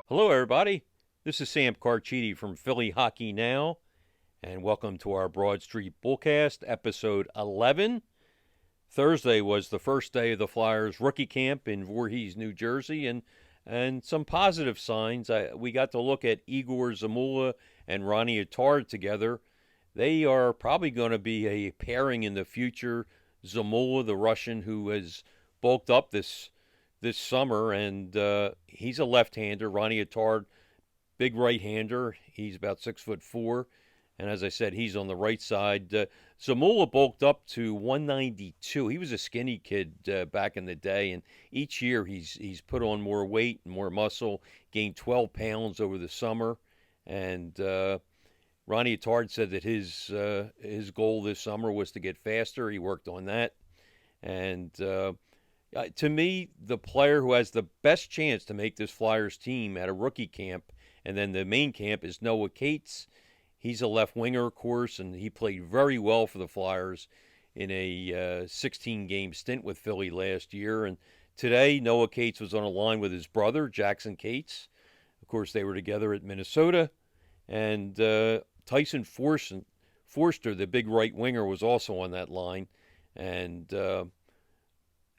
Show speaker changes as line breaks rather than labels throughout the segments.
Hello, everybody. This is Sam Carchidi from Philly Hockey Now, and welcome to our Broad Street Bullcast, episode 11. Thursday was the first day of the Flyers rookie camp in Voorhees, New Jersey, and some positive signs. We got to look at Igor Zamula and Ronnie Attard together. They are probably going to be a pairing in the future. Zamula, the Russian who has bulked up this summer, and he's a left-hander. Ronnie Attard, big right-hander. He's about 6'4", and as I said, he's on the right side. Zamula bulked up to 192. He was a skinny kid back in the day, and each year he's put on more weight and more muscle. Gained 12 pounds over the summer, and Ronnie Attard said that his goal this summer was to get faster. He worked on that, and to me, the player who has the best chance to make this Flyers team at a rookie camp and then the main camp is Noah Cates. He's a left winger, of course, and he played very well for the Flyers in a 16-game stint with Philly last year. And today, Noah Cates was on a line with his brother, Jackson Cates. Of course, they were together at Minnesota. And Tyson Forster, the big right winger, was also on that line. And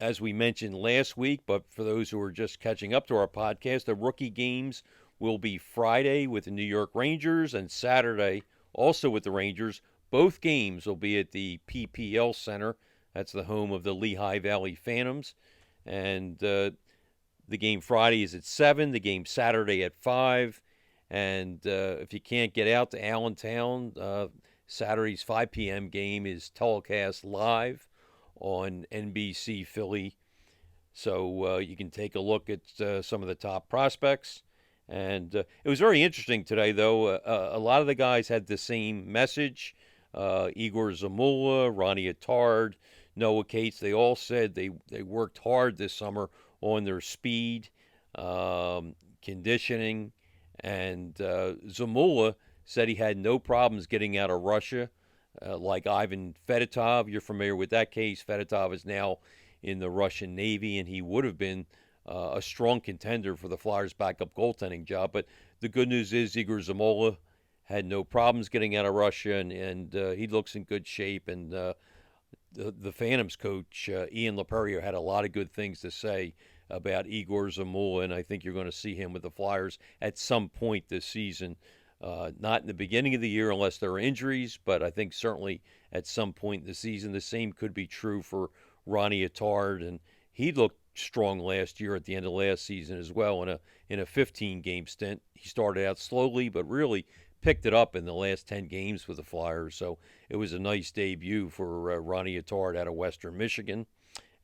as we mentioned last week, but for those who are just catching up to our podcast, the rookie games will be Friday with the New York Rangers and Saturday also with the Rangers. Both games will be at the PPL Center. That's the home of the Lehigh Valley Phantoms. And the game Friday is at 7, the game Saturday at 5. And if you can't get out to Allentown, Saturday's 5 p.m. game is telecast live on NBC Philly. So you can take a look at some of the top prospects. And it was very interesting today, though. A lot of the guys had the same message. Igor Zamula, Ronnie Attard, Noah Cates, they all said they worked hard this summer on their speed, conditioning. And Zamula said he had no problems getting out of Russia. Like Ivan Fedotov, you're familiar with that case. Fedotov is now in the Russian Navy, and he would have been a strong contender for the Flyers' backup goaltending job. But the good news is Igor Zamula had no problems getting out of Russia, and he looks in good shape. And the Phantoms coach, Ian Laperriere, had a lot of good things to say about Igor Zamula, and I think you're going to see him with the Flyers at some point this season. Not in the beginning of the year unless there are injuries, but I think certainly at some point in the season. The same could be true for Ronnie Attard, and he looked strong last year at the end of last season as well in a 15-game stint. He started out slowly, but really picked it up in the last 10 games with the Flyers. So it was a nice debut for Ronnie Attard out of Western Michigan.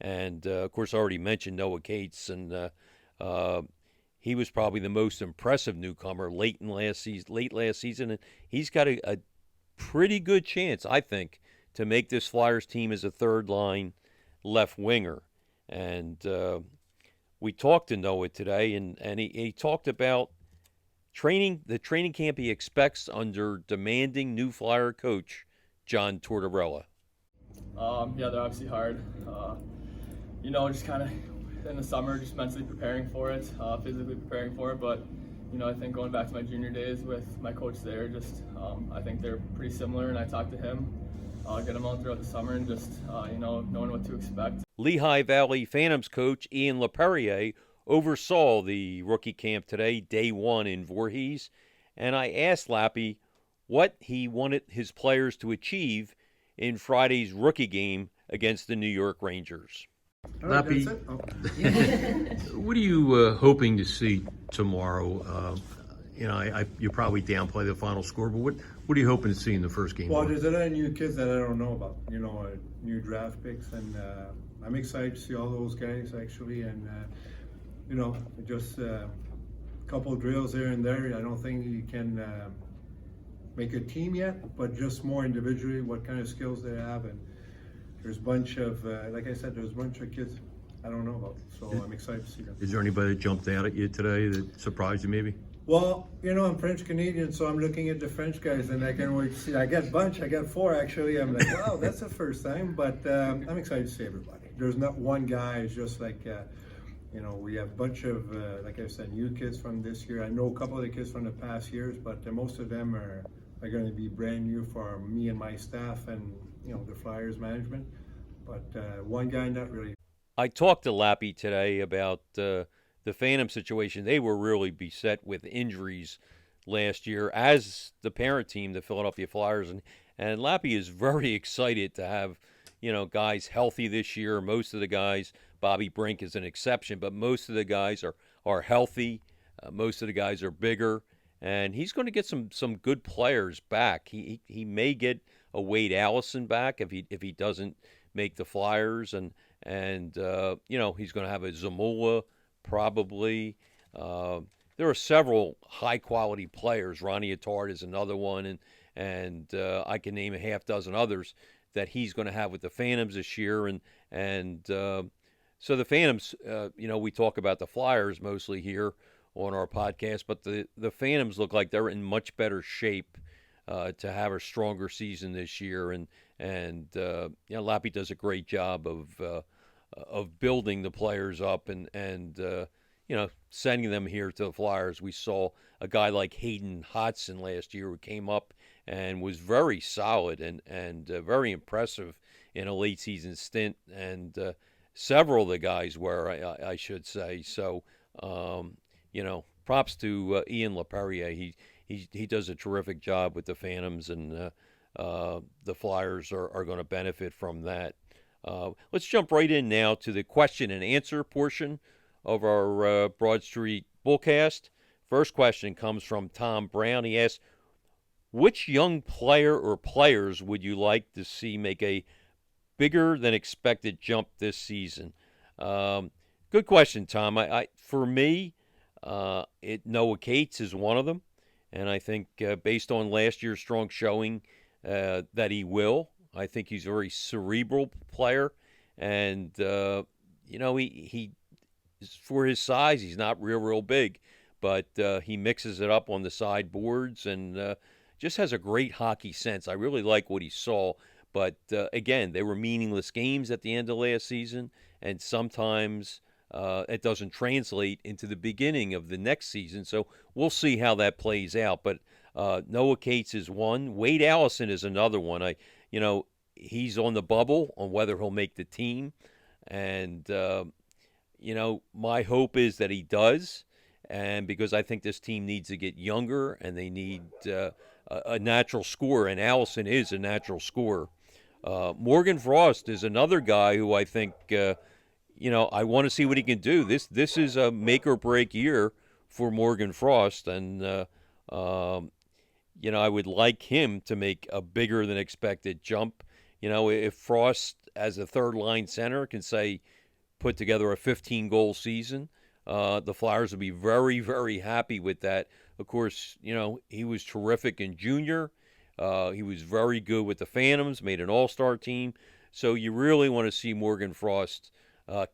And, of course, I already mentioned Noah Cates, and he was probably the most impressive newcomer late last season, and he's got a pretty good chance, I think, to make this Flyers team as a third-line left winger. And we talked to Noah today, and he talked about the training camp he expects under demanding new Flyer coach John Tortorella.
Yeah, they're obviously hard. Just kind of in the summer, just mentally preparing for it, physically preparing for it. But, I think going back to my junior days with my coach there, I think they're pretty similar. And I talked to him, get him on throughout the summer and just, knowing what to expect.
Lehigh Valley Phantoms coach Ian Laperriere oversaw the rookie camp today, day one in Voorhees. And I asked Lappy what he wanted his players to achieve in Friday's rookie game against the New York Rangers.
Lappy, what are you hoping to see tomorrow? You probably downplay the final score, but what are you hoping to see in the first game?
Well, there's a lot of new kids that I don't know about, new draft picks, and I'm excited to see all those guys actually, and just a couple drills here and there. I don't think you can make a team yet, but just more individually, what kind of skills they have, and there's a bunch of, like I said, there's a bunch of kids I don't know about, so I'm excited to see them.
Is there anybody that jumped out at you today that surprised you maybe?
Well, I'm French Canadian, so I'm looking at the French guys, and I can't wait to see. I got 4 actually. I'm like, wow, that's the first time, but I'm excited to see everybody. There's not one guy. It's just like, we have a bunch of, like I said, new kids from this year. I know a couple of the kids from the past years, but most of them are going to be brand new for me and my staff and, the Flyers management. But one guy, not really.
I talked to Lappy today about the Phantom situation. They were really beset with injuries last year, as the parent team, the Philadelphia Flyers, and Lappy is very excited to have guys healthy this year. Most of the guys, Bobby Brink is an exception, but most of the guys are healthy. Most of the guys are bigger, and he's going to get some good players back. He may get a Wade Allison back if he doesn't make the Flyers, and he's going to have a Zamula probably. There are several high quality players. Ronnie Attard is another one, and I can name a half dozen others that he's going to have with the Phantoms this year, and so the Phantoms, we talk about the Flyers mostly here on our podcast, but the Phantoms look like they're in much better shape to have a stronger season this year, and Lappy does a great job of building the players up and sending them here to the Flyers. We saw a guy like Hayden Hodson last year who came up and was very solid and very impressive in a late season stint, and several of the guys were, I should say. So, props to Ian Laperriere. He does a terrific job with the Phantoms, and the Flyers are going to benefit from that. Let's jump right in now to the question and answer portion of our Broad Street Bullcast. First question comes from Tom Brown. He asks, which young player or players would you like to see make a bigger than expected jump this season? Good question, Tom. For me, Noah Cates is one of them, and I think based on last year's strong showing that he will. I think he's a very cerebral player, and he for his size, he's not real big, but he mixes it up on the sideboards and just has a great hockey sense. I really like what he saw, but again, they were meaningless games at the end of last season, and sometimes it doesn't translate into the beginning of the next season, so we'll see how that plays out. But Noah Cates is one. Wade Allison is another one. He's on the bubble on whether he'll make the team, and my hope is that he does, and because I think this team needs to get younger and they need a natural scorer, and Allison is a natural scorer. Morgan Frost is another guy who I think I want to see what he can do. This is a make or break year for Morgan Frost, and I would like him to make a bigger than expected jump. If Frost as a third line center can put together a 15-goal season, the Flyers will be very, very happy with that. Of course, he was terrific in junior. He was very good with the Phantoms, made an all-star team. So you really want to see Morgan Frost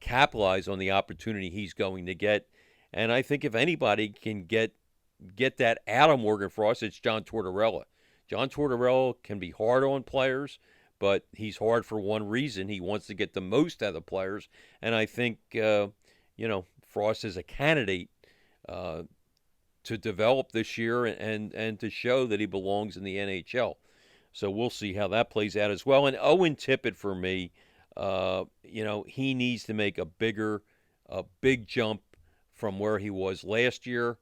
capitalize on the opportunity he's going to get. And I think if anybody can get that out of Morgan Frost, it's John Tortorella. John Tortorella can be hard on players, but he's hard for one reason. He wants to get the most out of the players. And I think, Frost is a candidate to develop this year and to show that he belongs in the NHL. So we'll see how that plays out as well. And Owen Tippett, for me, he needs to make a big jump from where he was last year.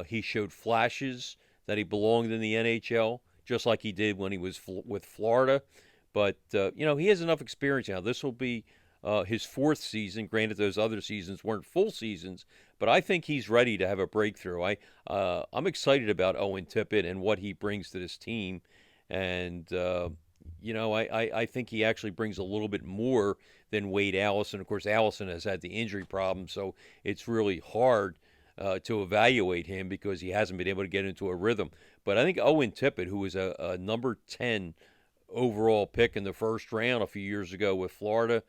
He showed flashes that he belonged in the NHL, just like he did when he was with Florida. But, he has enough experience now. This will be his fourth season. Granted, those other seasons weren't full seasons, but I think he's ready to have a breakthrough. I'm excited about Owen Tippett and what he brings to this team. And, I think he actually brings a little bit more than Wade Allison. Of course, Allison has had the injury problem, so it's really hard to evaluate him because he hasn't been able to get into a rhythm. But I think Owen Tippett, who was a number 10 overall pick in the first round a few years ago with Florida,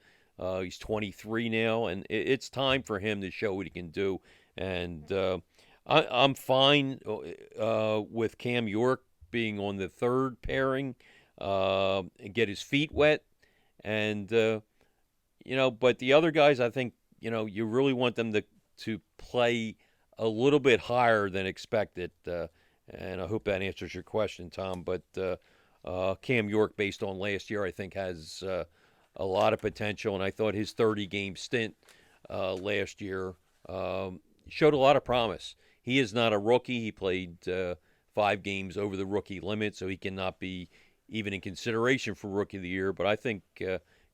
he's 23 now, and it's time for him to show what he can do. And I'm fine with Cam York being on the third pairing and get his feet wet. And, but the other guys, I think, you really want them to play a little bit higher than expected. And I hope that answers your question, Tom. But Cam York, based on last year, I think has a lot of potential. And I thought his 30-game stint last year showed a lot of promise. He is not a rookie. He played 5 games over the rookie limit, so he cannot be even in consideration for Rookie of the Year. But I think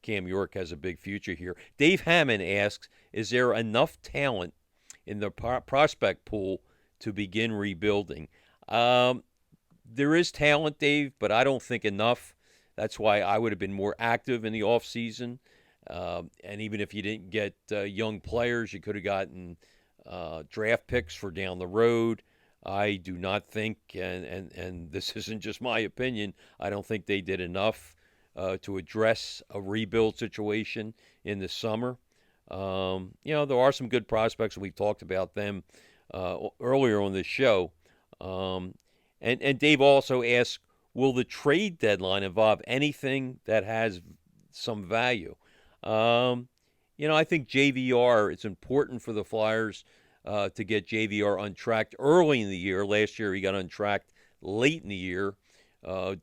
Cam York has a big future here. Dave Hammond asks, is there enough talent in the prospect pool to begin rebuilding? There is talent, Dave, but I don't think enough. That's why I would have been more active in the offseason. And even if you didn't get young players, you could have gotten draft picks for down the road. I do not think, and this isn't just my opinion, I don't think they did enough to address a rebuild situation in the summer. There are some good prospects, and we've talked about them earlier on this show. And Dave also asked, will the trade deadline involve anything that has some value? I think JVR, it's important for the Flyers to get JVR untracked early in the year. Last year he got untracked late in the year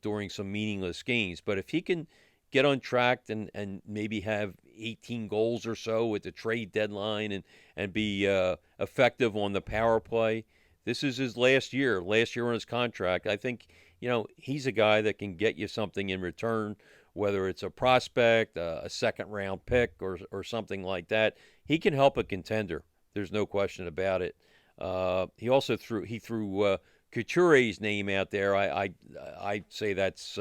during some meaningless games. But if he can get untracked and maybe have 18 goals or so at the trade deadline and be effective on the power play, this is his last year on his contract. I think, he's a guy that can get you something in return, whether it's a prospect, a second-round pick, or something like that. He can help a contender. There's no question about it. He also threw Couture's name out there. I'd say that's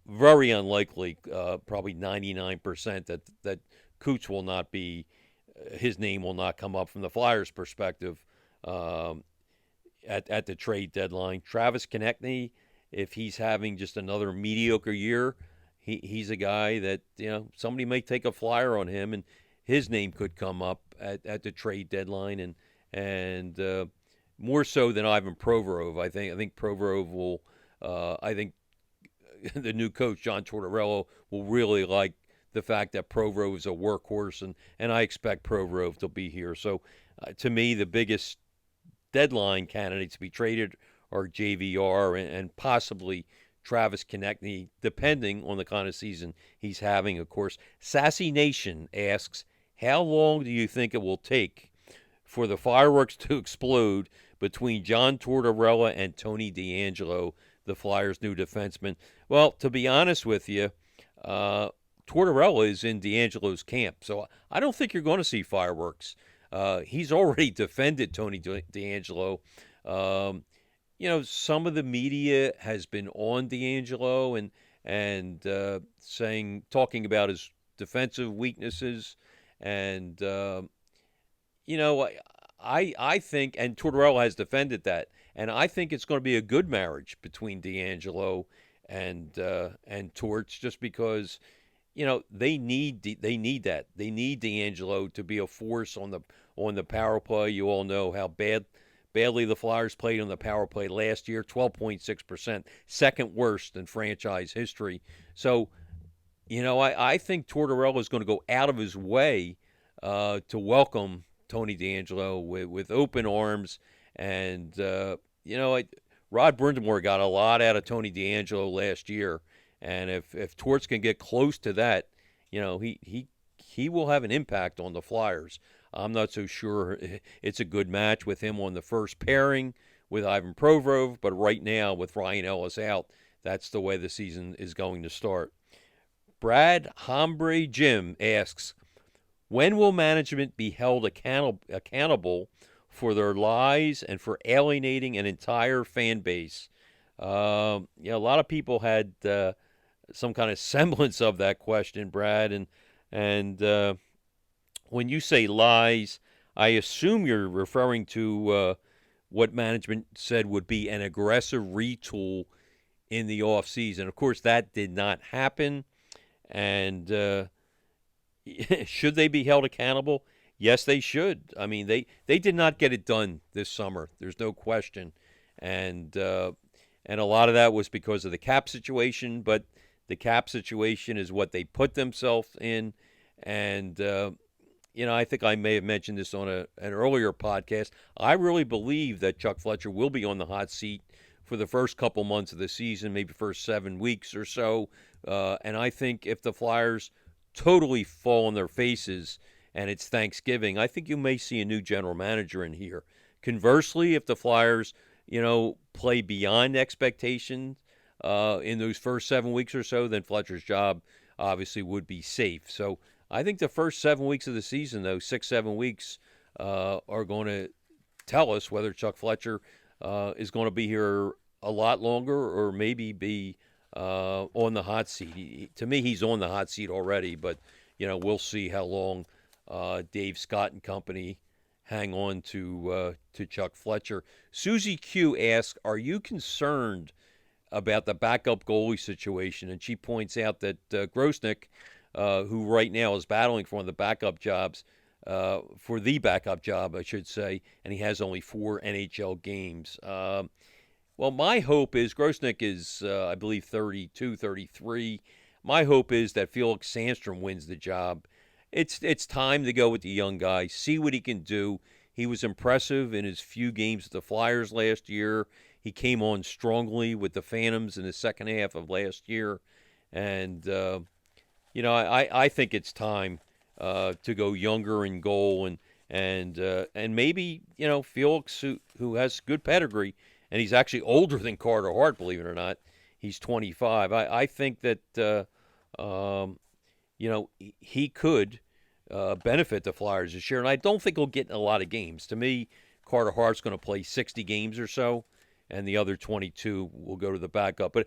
very unlikely, probably 99% that Coots will not be, his name will not come up from the Flyers' perspective at the trade deadline. Travis Konechny, if he's having just another mediocre year, he's a guy that, somebody may take a flyer on him, and his name could come up at the trade deadline, and more so than Ivan Provorov. I think Provorov will. I think the new coach John Tortorella will really like the fact that Provorov is a workhorse, and I expect Provorov to be here. So, to me, the biggest deadline candidates to be traded are JVR and possibly Travis Konechny, depending on the kind of season he's having, of course. Sassy Nation asks, how long do you think it will take for the fireworks to explode between John Tortorella and Tony DAngelo, the Flyers' new defenseman? Well, to be honest with you, Tortorella is in DAngelo's camp, so I don't think you're going to see fireworks. He's already defended Tony DAngelo. Some of the media has been on DAngelo and talking about his defensive weaknesses, and I think, and Tortorella has defended that, and I think it's going to be a good marriage between DAngelo and Torts, just because they need that. They need DAngelo to be a force on the power play. You all know how badly the Flyers played on the power play last year, 12.6%, second worst in franchise history. So, I think Tortorella is going to go out of his way to welcome Tony DAngelo with open arms. And, Rod Brindamore got a lot out of Tony DAngelo last year. And if Torts can get close to that, he will have an impact on the Flyers. I'm not so sure it's a good match with him on the first pairing with Ivan Provorov, but right now with Ryan Ellis out, that's the way the season is going to start. Brad Hombre Jim asks, when will management be held accountable for their lies and for alienating an entire fan base? A lot of people had some kind of semblance of that question, Brad, and when you say lies, I assume you're referring to what management said would be an aggressive retool in the offseason. Of course, that did not happen, and should they be held accountable? Yes, they should. I mean, they did not get it done this summer. There's no question, and a lot of that was because of the cap situation, but the cap situation is what they put themselves in, and I think I may have mentioned this on an earlier podcast. I really believe that Chuck Fletcher will be on the hot seat for the first couple months of the season, maybe first 7 weeks or so. And I think if the Flyers totally fall on their faces and it's Thanksgiving, I think you may see a new general manager in here. Conversely, if the Flyers, play beyond expectations in those first 7 weeks or so, then Fletcher's job obviously would be safe. So I think the first 7 weeks of the season, though, 6-7 weeks, are going to tell us whether Chuck Fletcher is going to be here a lot longer or maybe be on the hot seat. To me, he's on the hot seat already, but we'll see how long Dave Scott and company hang on to Chuck Fletcher. Susie Q asks, "Are you concerned about the backup goalie situation?" And she points out that Grosnick, who right now is battling for one of the backup jobs, for the backup job, I should say, and he has only 4 NHL games. Well, my hope is Grosnick is, I believe, 32, 33. My hope is that Felix Sandstrom wins the job. It's time to go with the young guy, see what he can do. He was impressive in his few games with the Flyers last year. He came on strongly with the Phantoms in the second half of last year. And, I think it's time to go younger in goal. And maybe, Felix, who has good pedigree, and he's actually older than Carter Hart, believe it or not. He's 25. I think that, he could benefit the Flyers this year. And I don't think he'll get in a lot of games. To me, Carter Hart's going to play 60 games or so, and the other 22 will go to the backup. But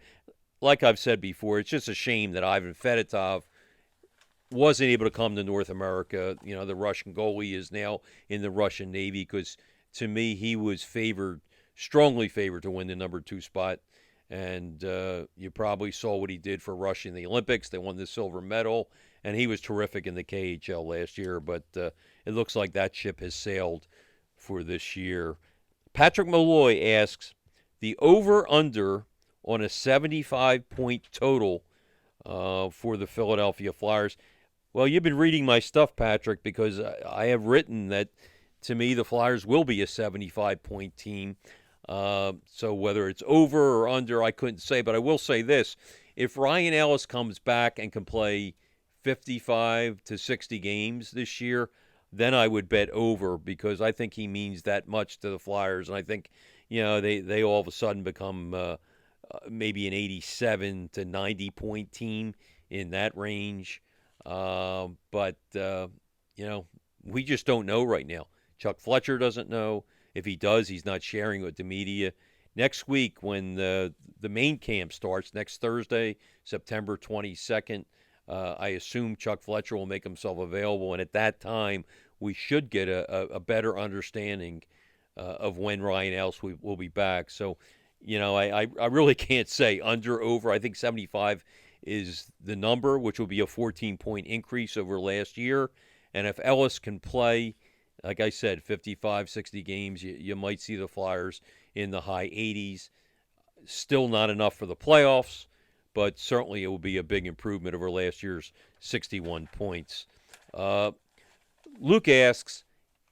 like I've said before, it's just a shame that Ivan Fedotov wasn't able to come to North America. The Russian goalie is now in the Russian Navy because, to me, he was strongly favored to win the number 2 spot. And you probably saw what he did for Russia in the Olympics. They won the silver medal, and he was terrific in the KHL last year. But it looks like that ship has sailed for this year. Patrick Malloy asks, the over-under on a 75-point total for the Philadelphia Flyers. Well, you've been reading my stuff, Patrick, because I have written that, to me, the Flyers will be a 75-point team. So whether it's over or under, I couldn't say. But I will say this. If Ryan Ellis comes back and can play 55 to 60 games this year, then I would bet over, because I think he means that much to the Flyers. And I think, they all of a sudden become maybe an 87 to 90-point team in that range. But we just don't know right now. Chuck Fletcher doesn't know. If he does, he's not sharing with the media. Next week, when the main camp starts, next Thursday, September 22nd, I assume Chuck Fletcher will make himself available. And at that time, we should get a better understanding of when Ryan Ellis will be back. So, I really can't say under, over. I think 75 is the number, which will be a 14-point increase over last year. And if Ellis can play, like I said, 55, 60 games, you might see the Flyers in the high 80s. Still not enough for the playoffs, but certainly it will be a big improvement over last year's 61 points. Luke asks,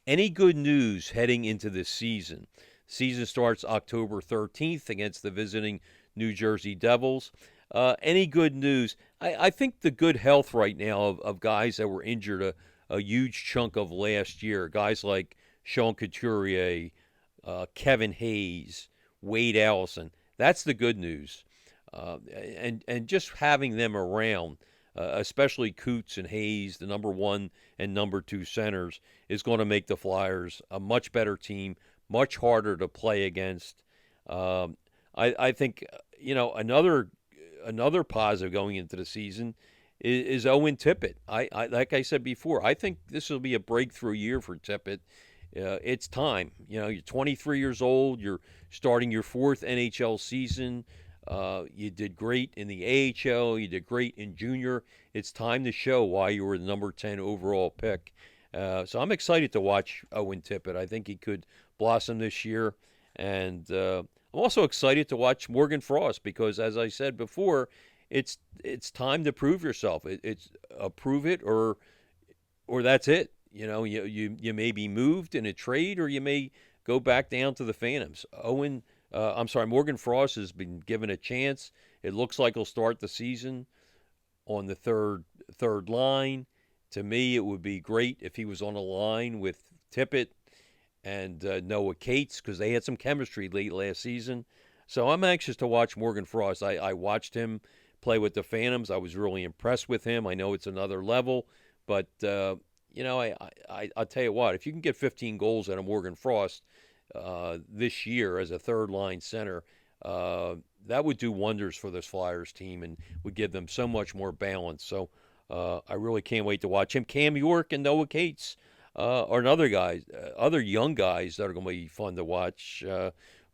any good news heading into this season? Season starts October 13th against the visiting New Jersey Devils. Any good news? I think the good health right now of guys that were injured a huge chunk of last year, guys like Sean Couturier, Kevin Hayes, Wade Allison, that's the good news. And just having them around, especially Coots and Hayes, the number 1 and number 2 centers, is going to make the Flyers a much better team, much harder to play against. I think, another positive going into the season is Owen Tippett. I like I said before, I think this will be a breakthrough year for Tippett. It's time. You're 23 years old. You're starting your 4th NHL season. You did great in the AHL. You did great in junior. It's time to show why you were the number 10 overall pick. So I'm excited to watch Owen Tippett. I think he could blossom this year. And I'm also excited to watch Morgan Frost because, as I said before, it's time to prove yourself. It's prove it or that's it. you may be moved in a trade, or you may go back down to the Phantoms. Morgan Frost has been given a chance. It looks like he'll start the season on the third line. To me, it would be great if he was on a line with Tippett and Noah Cates, because they had some chemistry late last season. So I'm anxious to watch Morgan Frost. I watched him play with the Phantoms. I was really impressed with him. I know it's another level, but I'll tell you what, if you can get 15 goals out of Morgan Frost this year as a third-line center, that would do wonders for this Flyers team and would give them so much more balance. So I really can't wait to watch him. Cam York and Noah Cates are other young guys that are going to be fun to watch.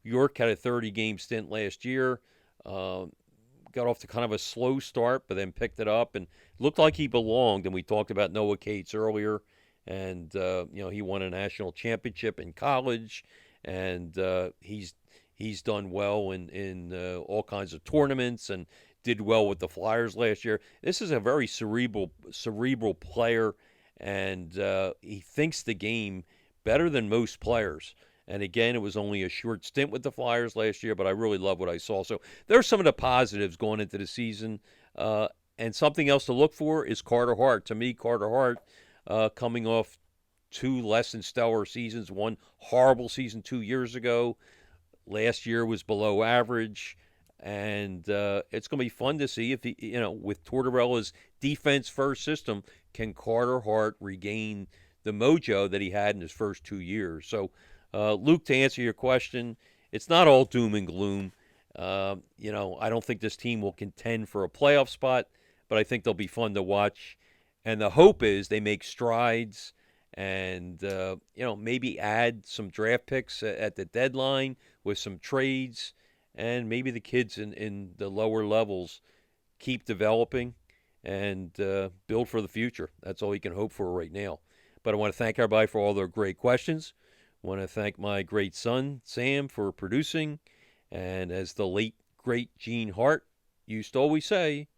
York had a 30-game stint last year. Got off to kind of a slow start, but then picked it up and looked like he belonged. And we talked about Noah Cates earlier, and he won a national championship in college, and he's done well in all kinds of tournaments and did well with the Flyers last year. This is a very cerebral player, and he thinks the game better than most players. And again, it was only a short stint with the Flyers last year, but I really love what I saw. So there's some of the positives going into the season. And something else to look for is Carter Hart. To me, Carter Hart, coming off 2 less than stellar seasons, 1 horrible season 2 years ago. Last year was below average. And it's going to be fun to see if, with Tortorella's defense-first system, can Carter Hart regain the mojo that he had in his first 2 years. So, Luke, to answer your question, it's not all doom and gloom. I don't think this team will contend for a playoff spot, but I think they'll be fun to watch. And the hope is they make strides and, maybe add some draft picks at the deadline with some trades. And maybe the kids in the lower levels keep developing and build for the future. That's all you can hope for right now. But I want to thank everybody for all their great questions. I want to thank my great son, Sam, for producing. And as the late, great Gene Hart used to always say,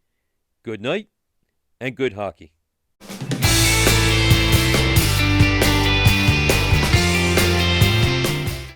good night and good hockey.